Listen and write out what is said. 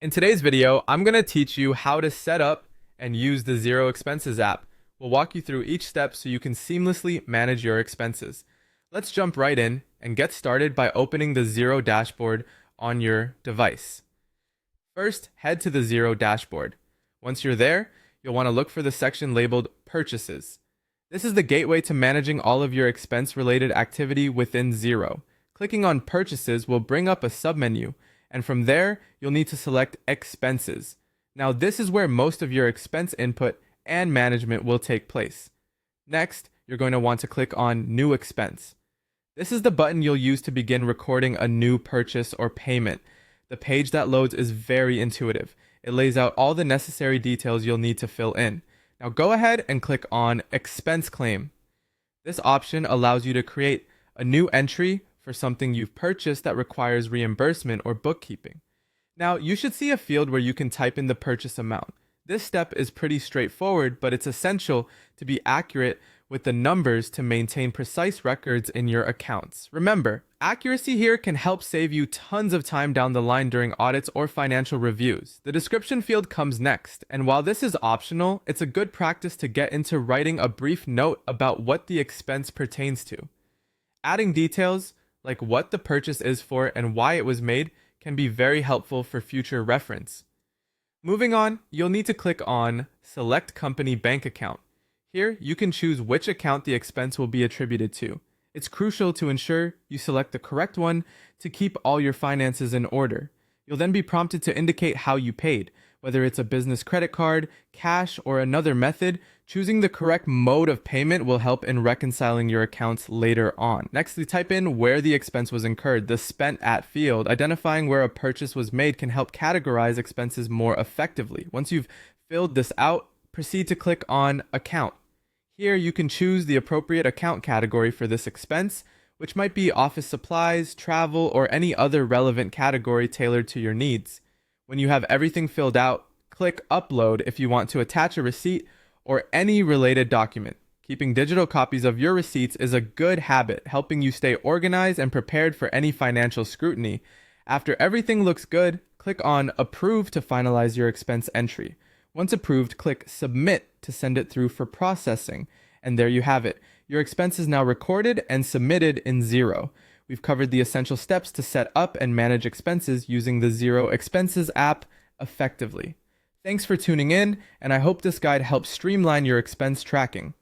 In today's video, I'm going to teach you how to set up and use the Xero Expenses app. We'll walk you through each step so you can seamlessly manage your expenses. Let's jump right in and get started by opening the Xero dashboard on your device. First, head to the Xero dashboard. Once you're there, you'll want to look for the section labeled Purchases. This is the gateway to managing all of your expense-related activity within Xero. Clicking on Purchases will bring up a submenu, and from there, you'll need to select Expenses. Now, this is where most of your expense input and management will take place. Next, you're going to want to click on New Expense. This is the button you'll use to begin recording a new purchase or payment. The page that loads is very intuitive. It lays out all the necessary details you'll need to fill in. Now go ahead and click on Expense Claim. This option allows you to create a new entry for something you've purchased that requires reimbursement or bookkeeping. Now, you should see a field where you can type in the purchase amount. This step is pretty straightforward, but it's essential to be accurate with the numbers to maintain precise records in your accounts. Remember, accuracy here can help save you tons of time down the line during audits or financial reviews. The description field comes next, and while this is optional, it's a good practice to get into writing a brief note about what the expense pertains to. Adding details like what the purchase is for and why it was made can be very helpful for future reference. Moving on, you'll need to click on Select Company Bank Account. Here, you can choose which account the expense will be attributed to. It's crucial to ensure you select the correct one to keep all your finances in order. You'll then be prompted to indicate how you paid, whether it's a business credit card, cash, or another method. Choosing the correct mode of payment will help in reconciling your accounts later on. Next, type in where the expense was incurred. The Spent At field, identifying where a purchase was made, can help categorize expenses more effectively. Once you've filled this out, proceed to click on Account. Here, you can choose the appropriate account category for this expense, which might be office supplies, travel, or any other relevant category tailored to your needs. When you have everything filled out, click Upload if you want to attach a receipt or any related document. Keeping digital copies of your receipts is a good habit, helping you stay organized and prepared for any financial scrutiny. After everything looks good, click on Approve to finalize your expense entry. Once approved, click Submit to send it through for processing. And there you have it. Your expense is now recorded and submitted in Xero. We've covered the essential steps to set up and manage expenses using the Xero Expenses app effectively. Thanks for tuning in, and I hope this guide helps streamline your expense tracking.